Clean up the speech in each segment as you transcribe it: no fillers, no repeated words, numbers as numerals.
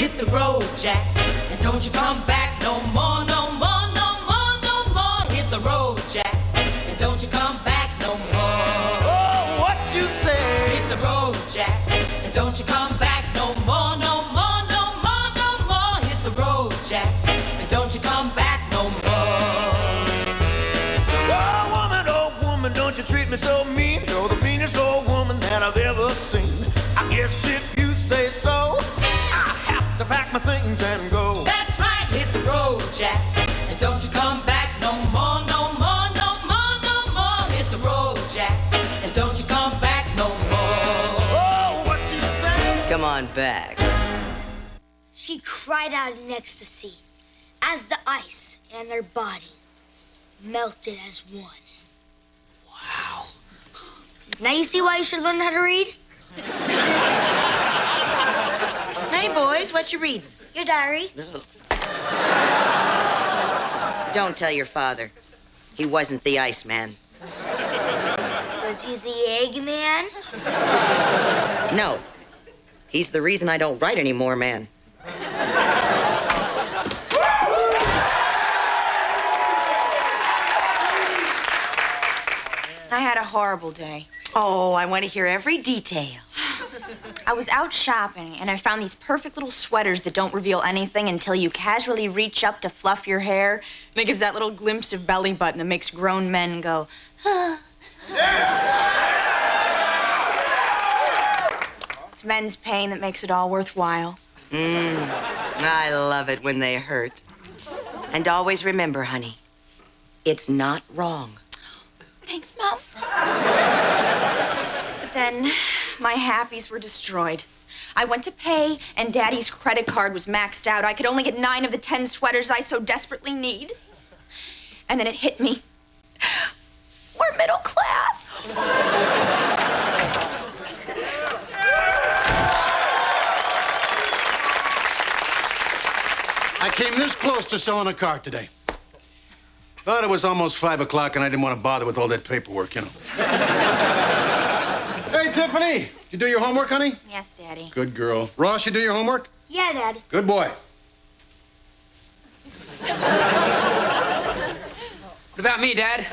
hit the road, Jack, and don't you come back no more, no more, no more, no more. Hit the road, Jack, and don't you come back no more. Oh, what you say? Hit the road, Jack, and don't you come back no more, no more, no more, no more. Hit the road, Jack, and don't you come back no more. Oh, woman, don't you treat me so mean. You're the meanest old woman that I've ever seen. I guess if you say so, I have to pack my things and go. That's right, hit the road, Jack, and don't you come back no more, no more, no more, no more. Hit the road, Jack, and don't you come back no more. Oh, what you say? Come on back. She cried out in ecstasy as the ice and their bodies melted as one. Wow. Now you see why you should learn how to read? Hey, boys, what you reading? Your diary. Don't tell your father. He wasn't the Iceman. Was he the Eggman? No. He's the reason I don't write anymore, man. I had a horrible day. Oh, I want to hear every detail. I was out shopping, and I found these perfect little sweaters that don't reveal anything until you casually reach up to fluff your hair, and it gives that little glimpse of belly button that makes grown men go, ah. It's men's pain that makes it all worthwhile. I love it when they hurt. And always remember, honey, it's not wrong. Thanks, Mom. But then my happies were destroyed. I went to pay, and Daddy's credit card was maxed out. I could only get 9 of the 10 sweaters I so desperately need. And then it hit me. We're middle class. I came this close to selling a car today. But it was almost 5 o'clock, and I didn't want to bother with all that paperwork, you know. Hey, Tiffany, did you do your homework, honey? Yes, Daddy. Good girl. Ross, you do your homework? Yeah, Dad. Good boy. What about me, Dad?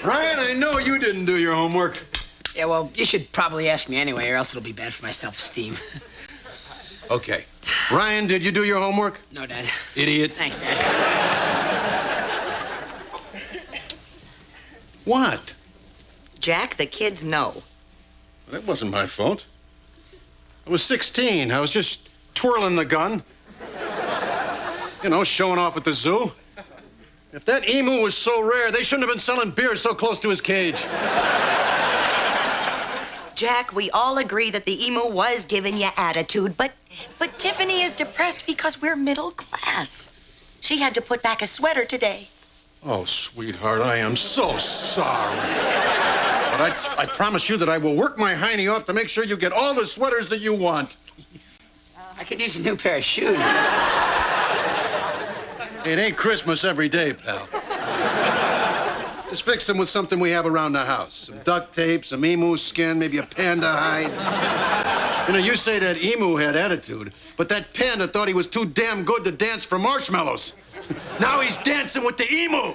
Ryan, I know you didn't do your homework. Yeah, well, you should probably ask me anyway, or else it'll be bad for my self-esteem. Okay. Ryan, did you do your homework? No, Dad. Idiot. Thanks, Dad. What? Jack, the kids know. That wasn't my fault. I was 16. I was just twirling the gun. You know, showing off at the zoo. If that emu was so rare, they shouldn't have been selling beer so close to his cage. Jack, we all agree that the emu was giving you attitude, but Tiffany is depressed because we're middle class. She had to put back a sweater today. Oh, sweetheart, I am so sorry. But I promise you that I will work my hiney off to make sure you get all the sweaters that you want. I could use a new pair of shoes. It ain't Christmas every day, pal. Just fix them with something we have around the house. Some duct tape, some emu skin, maybe a panda hide. You know, you say that emu had attitude, but that panda thought he was too damn good to dance for marshmallows. Now he's dancing with the emu.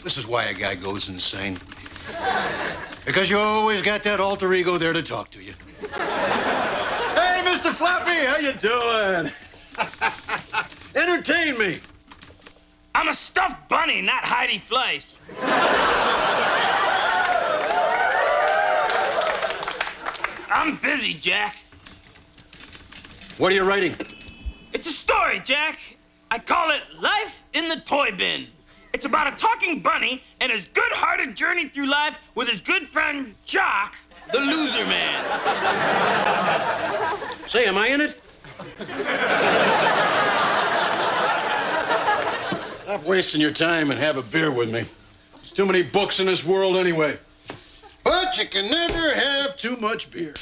This is why a guy goes insane. Because you always got that alter ego there to talk to you. Hey, Mr. Floppy, how you doing? Entertain me. I'm a stuffed bunny, not Heidi Fleiss. I'm busy, Jack. What are you writing? It's a story, Jack. I call it Life in the Toy Bin. It's about a talking bunny and his good-hearted journey through life with his good friend, Jock, the loser man. Say, am I in it? Stop wasting your time and have a beer with me. There's too many books in this world anyway. But you can never have too much beer.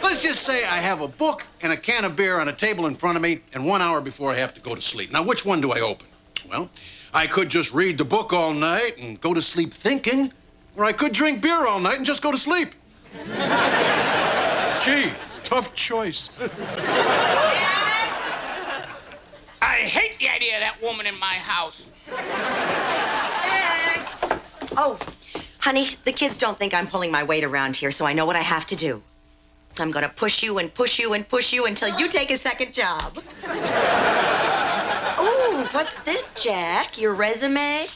Let's just say I have a book and a can of beer on a table in front of me, and 1 hour before I have to go to sleep. Now, which one do I open? Well, I could just read the book all night and go to sleep thinking, or I could drink beer all night and just go to sleep. Gee, tough choice. I hate the idea of that woman in my house. Oh, honey, the kids don't think I'm pulling my weight around here, so I know what I have to do. I'm gonna push you and push you and push you until you take a second job. Oh, what's this, Jack? Your resume?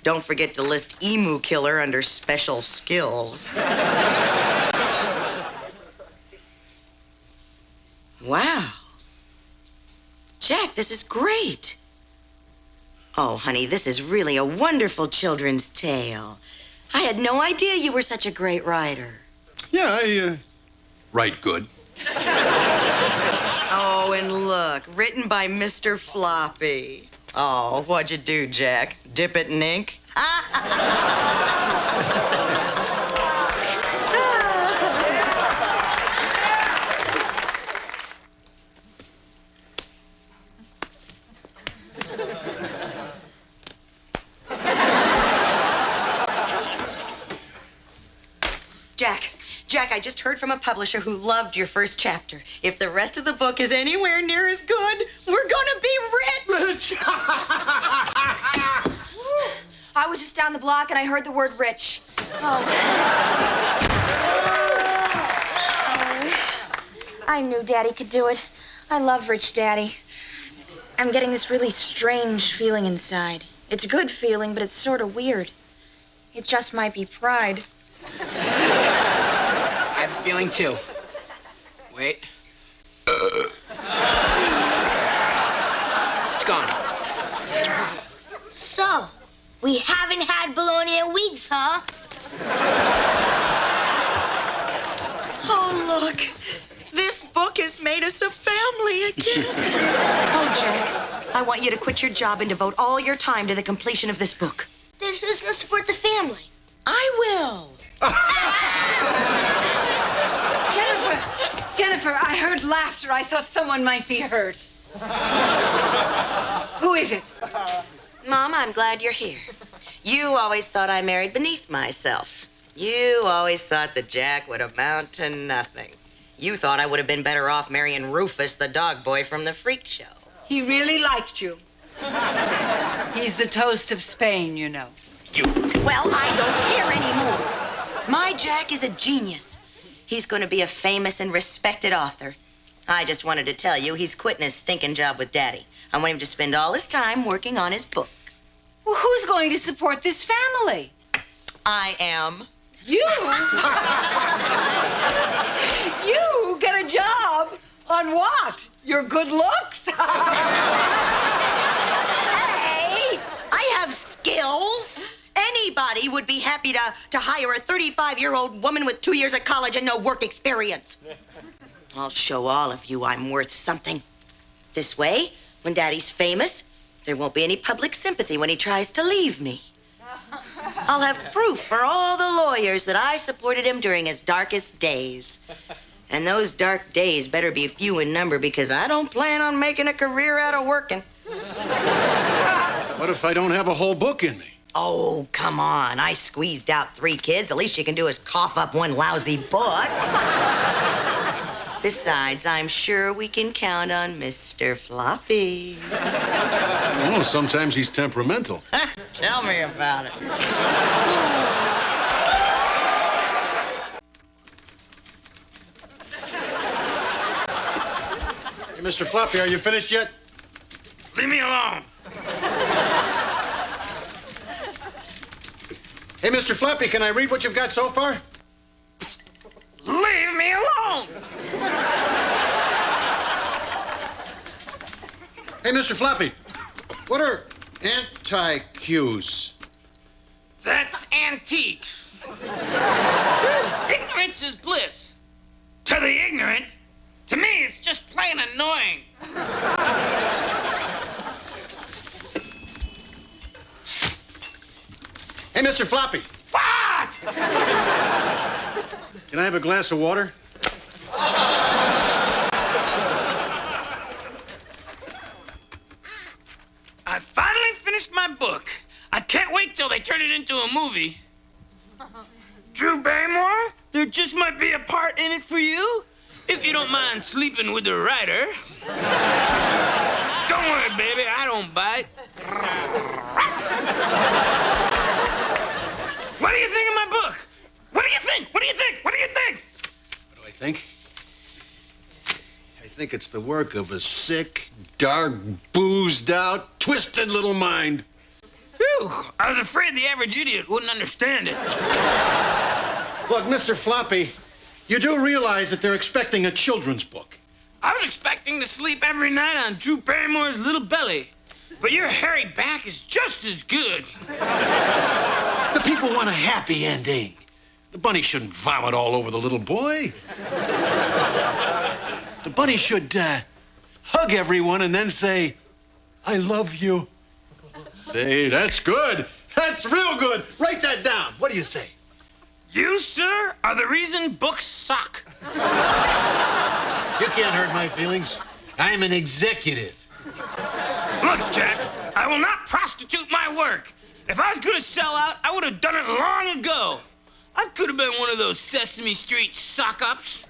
Don't forget to list emu killer under special skills. Wow. Jack, this is great. Oh, honey, this is really a wonderful children's tale. I had no idea you were such a great writer. Yeah, I write good. Oh, and look, written by Mr. Floppy. Oh, what'd you do, Jack? Dip it in ink? Jack, I just heard from a publisher who loved your first chapter. If the rest of the book is anywhere near as good, we're gonna be rich! I was just down the block and I heard the word rich. Oh. I knew Daddy could do it. I love Rich Daddy. I'm getting this really strange feeling inside. It's a good feeling, but it's sort of weird. It just might be pride. I have a feeling, too. Wait. It's gone. So, we haven't had bologna in weeks, huh? Oh, look. This book has made us a family again. Oh, Jack, I want you to quit your job and devote all your time to the completion of this book. Then who's gonna support the family? I will. Jennifer, I heard laughter. I thought someone might be hurt. Who is it? Mom, I'm glad you're here. You always thought I married beneath myself. You always thought that Jack would amount to nothing. You thought I would have been better off marrying Rufus, the dog boy from the freak show. He really liked you. He's the toast of Spain, you know. Well, I don't care anymore. My Jack is a genius. He's going to be a famous and respected author. I just wanted to tell you he's quitting his stinking job with Daddy. I want him to spend all his time working on his book. Well, who's going to support this family? I am. You? You get a job on what? Your good looks? Hey, I have skills. Anybody would be happy to hire a 35-year-old woman with 2 years of college and no work experience. I'll show all of you I'm worth something. This way, when Daddy's famous, there won't be any public sympathy when he tries to leave me. I'll have proof for all the lawyers that I supported him during his darkest days. And those dark days better be few in number because I don't plan on making a career out of working. What if I don't have a whole book in me? Oh, come on. I squeezed out 3 kids. The least you can do is cough up one lousy book. Besides, I'm sure we can count on Mr. Floppy. Oh, sometimes he's temperamental. Tell me about it. Hey, Mr. Floppy, are you finished yet? Leave me alone. Hey, Mr. Floppy, can I read what you've got so far? Leave me alone. Hey, Mr. Floppy, what are anti-cues? That's antiques. Ignorance is bliss. To the ignorant, to me, it's just plain annoying. Hey, Mr. Floppy. What? Can I have a glass of water? into a movie. Drew Barrymore, there just might be a part in it for you, if you don't mind sleeping with the writer. Don't worry, baby, I don't bite. What do you think of my book? What do you think? What do you think? What do you think? What do I think? I think it's the work of a sick, dark, boozed out, twisted little mind. Phew, I was afraid the average idiot wouldn't understand it. Look, Mr. Floppy, you do realize that they're expecting a children's book. I was expecting to sleep every night on Drew Barrymore's little belly, but your hairy back is just as good. The people want a happy ending. The bunny shouldn't vomit all over the little boy. The bunny should hug everyone and then say, I love you. Say, that's good. That's real good. Write that down. What do you say? You, sir, are the reason books suck. You can't hurt my feelings. I'm an executive. Look, Jack, I will not prostitute my work. If I was going to sell out, I would have done it long ago. I could have been one of those Sesame Street suck-ups.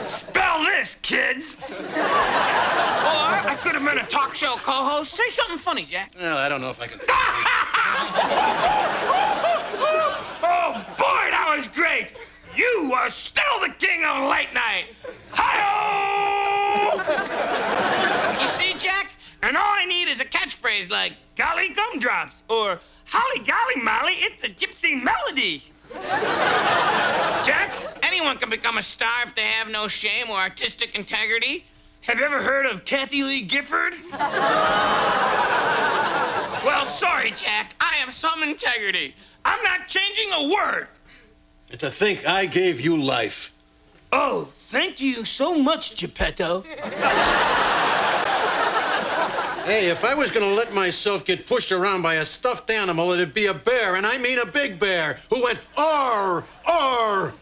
Spell this, kids. Or I could have been a talk show co-host. Say something funny, Jack. Well, I don't know if I can. Oh, boy, that was great. You are still the king of late night. Hi-oh! You see, Jack? And all I need is a catchphrase like, golly gumdrops, or holly golly molly, it's a gypsy melody. Jack, anyone can become a star if they have no shame or artistic integrity. Have you ever heard of Kathy Lee Gifford? Well, sorry, Jack. I have some integrity. I'm not changing a word. And to think I gave you life. Oh, thank you so much, Geppetto. Hey, if I was going to let myself get pushed around by a stuffed animal, it'd be a bear, and I mean a big bear, who went, arr, arr.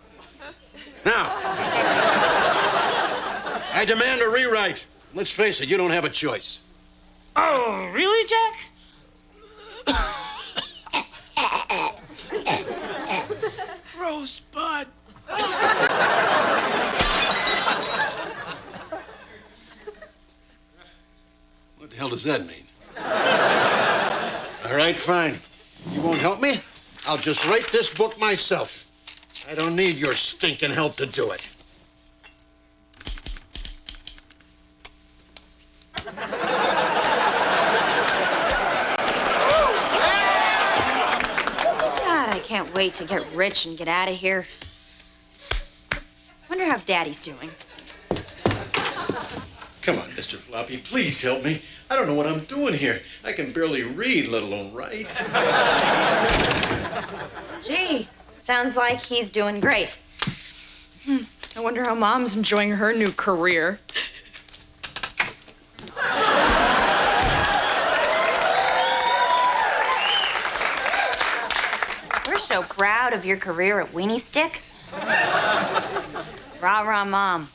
Now, I demand a rewrite. Let's face it, you don't have a choice. Oh, really, Jack? Rosebud. What the hell does that mean? All right, fine. You won't help me? I'll just write this book myself. I don't need your stinking help to do it. God, I can't wait to get rich and get out of here. Wonder how Daddy's doing. Come on, Mr. Floppy, please help me. I don't know what I'm doing here. I can barely read, let alone write. Gee, sounds like he's doing great. I wonder how Mom's enjoying her new career. We're so proud of your career at Weenie Stick. Rah, rah, Mom.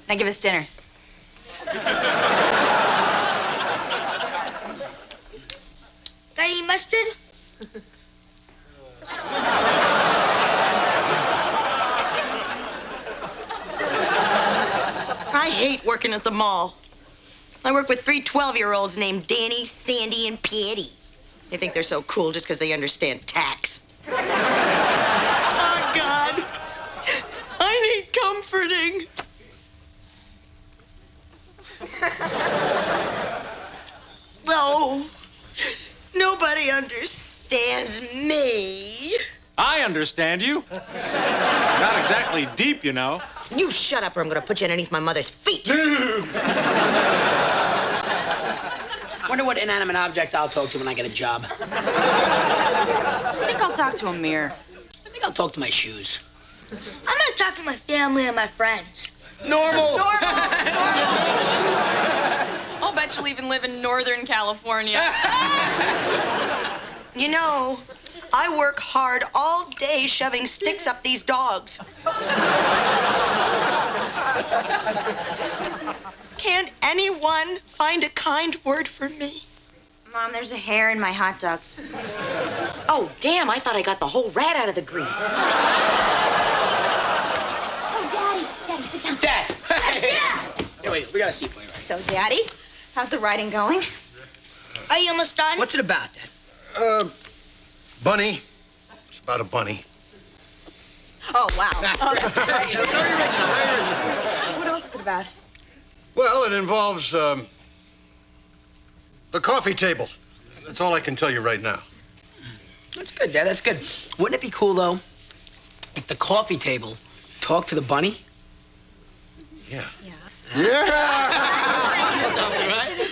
Now give us dinner. Got any mustard? I hate working at the mall. I work with 3 12-year-olds named Danny, Sandy, and Patty. They think they're so cool just because they understand tax. Oh, God. I need comforting. No. Nobody understands me. I understand you. Not exactly deep, you know. You shut up or I'm going to put you underneath my mother's feet. Wonder what inanimate object I'll talk to when I get a job. I think I'll talk to a mirror. I think I'll talk to my shoes. I'm gonna talk to my family and my friends. Normal. I'll bet you'll even live in Northern California. You know, I work hard all day shoving sticks up these dogs. Can't anyone find a kind word for me? Mom, there's a hair in my hot dog. Oh, damn, I thought I got the whole rat out of the grease. Oh, Daddy. Daddy, sit down. Dad! Hey, Yeah. hey, wait, we got a seat for you. So, Daddy, how's the writing going? Are you almost done? What's it about, Dad? Bunny. It's about a bunny. Oh, wow. Oh, That's great. Very original, very original. what else is it about? Well, it involves, the coffee table. That's all I can tell you right now. That's good, Dad, that's good. Wouldn't it be cool, though, if the coffee table talked to the bunny? Yeah. Right?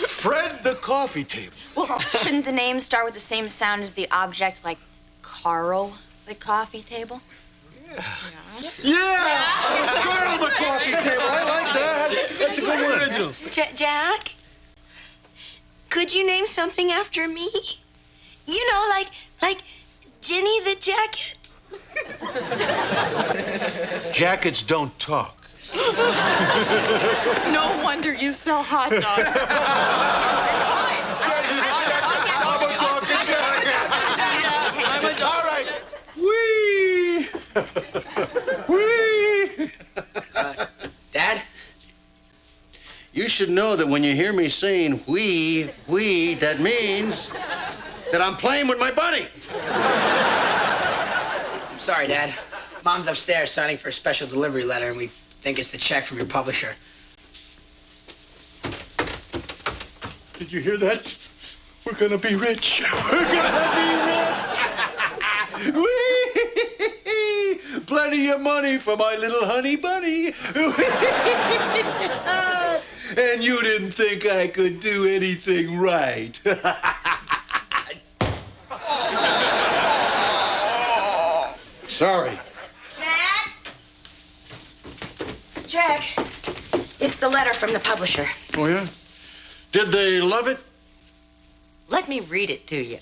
Fred the coffee table. Well, shouldn't the name start with the same sound as the object, like Carl the coffee table? Yeah! Carl the coffee table. I like that. That's a good one. Original. Jack, could you name something after me? You know, like Jenny the Jacket. Jackets don't talk. No wonder you sell hot dogs. I'm a talking jacket. All right. Wee. Dad? You should know that when you hear me saying wee, that means that I'm playing with my bunny. I'm sorry, Dad. Mom's upstairs signing for a special delivery letter, and we think it's the check from your publisher. Did you hear that? We're gonna be rich. We're gonna be rich. Whee! Plenty of money for my little honey bunny. And you didn't think I could do anything right. Sorry. Jack, it's the letter from the publisher. Oh, yeah? Did they love it? Let me read it to you.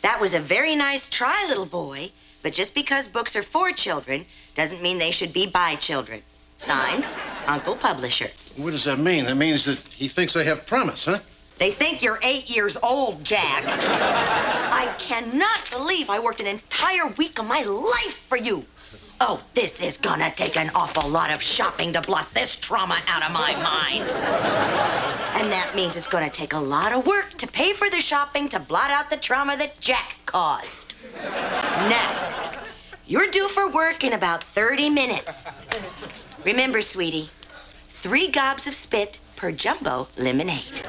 That was a very nice try, little boy, but just because books are for children doesn't mean they should be by children. Signed, Uncle Publisher. What does that mean? That means that he thinks I have promise, huh? They think you're 8 years old, Jack. I cannot believe I worked an entire week of my life for you. Oh, this is gonna take an awful lot of shopping to blot this trauma out of my mind. And that means it's gonna take a lot of work to pay for the shopping to blot out the trauma that Jack caused. Now, you're due for work in about 30 minutes. Remember, sweetie, 3 gobs of spit per jumbo lemonade.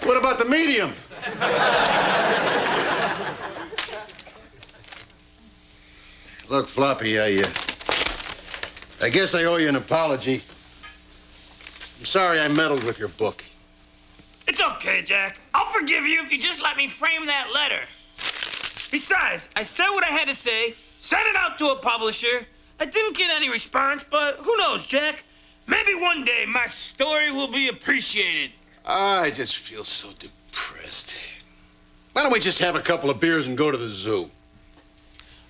What about the medium? Look, Floppy, I guess I owe you an apology. I'm sorry I meddled with your book. It's okay, Jack. I'll forgive you if you just let me frame that letter. Besides, I said what I had to say, sent it out to a publisher. I didn't get any response, but who knows, Jack? Maybe one day my story will be appreciated. I just feel so depressed. Why don't we just have a couple of beers and go to the zoo?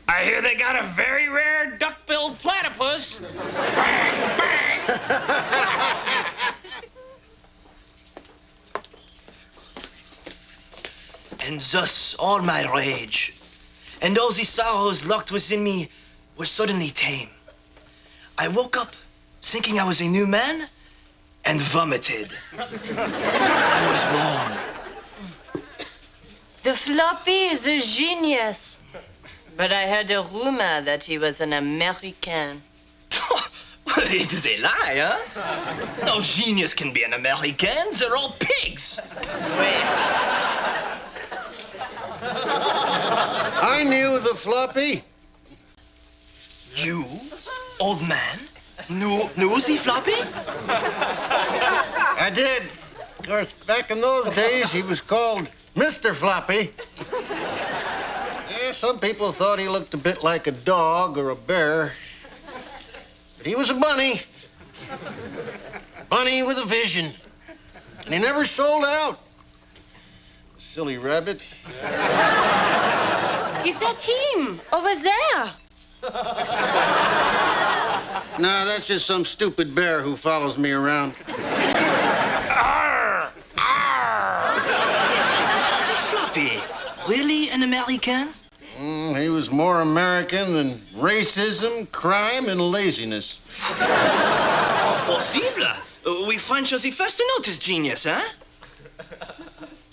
I hear they got a very rare duck-billed platypus. Bang, bang. And thus all my rage, and all the sorrows locked within me were suddenly tame. I woke up thinking I was a new man and vomited. I was wrong. The Floppy is a genius. But I heard a rumor that he was an American. Well, it is a lie, huh? No genius can be an American. They're all pigs. Wait. I knew the Floppy. You, old man, knew the Floppy? I did. Of course, back in those days, he was called Mr. Floppy. Yeah, some people thought he looked a bit like a dog or a bear. But he was a bunny. Bunny with a vision. And he never sold out. Silly rabbit. Is that him over there? No, that's just some stupid bear who follows me around. Arr! Arr! American? He was more American than racism, crime, and laziness. Possible. We French are the first to notice genius, huh?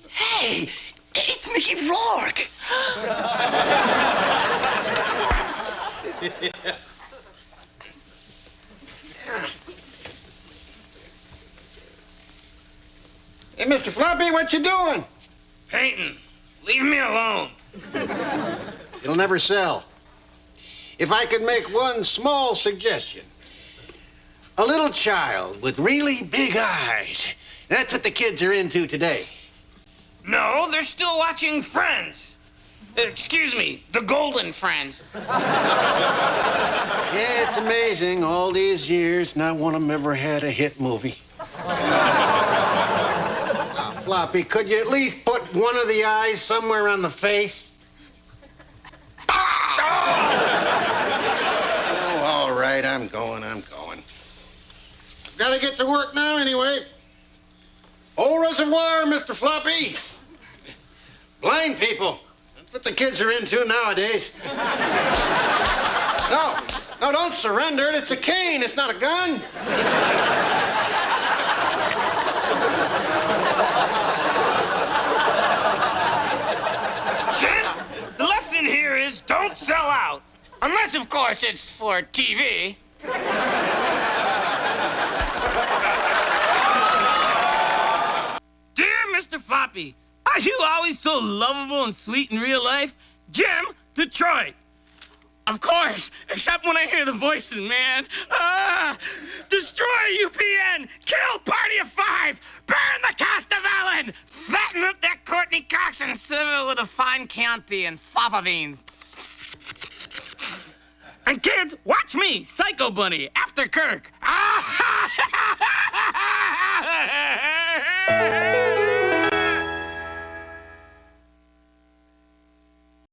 Hey, it's Mickey Rourke. Hey, Mr. Floppy, what you doing? Painting. Leave me alone. It'll never sell. If I could make one small suggestion. A little child with really big eyes. That's what the kids are into today. No, they're still watching Friends. Excuse me, the Golden Friends. Yeah, it's amazing. All these years, not one of them ever had a hit movie. Floppy, could you at least put one of the eyes somewhere on the face? Oh, all right, I'm going. Gotta get to work now anyway. Au reservoir, Mr. Floppy. Blind people. That's what the kids are into nowadays. No, don't surrender it. It's a cane. It's not a gun. Kids, the lesson here is don't sell out. Unless, of course, it's for TV. Dear Mr. Floppy, are you always so lovable and sweet in real life? Jim, Detroit. Of course, except when I hear the voices, man. Destroy UPN, kill Party of Five, burn the cast of Ellen, fatten up that Courtney Cox and serve it with a fine Chianti and fava beans. And kids, watch me, Psycho Bunny, after Kirk.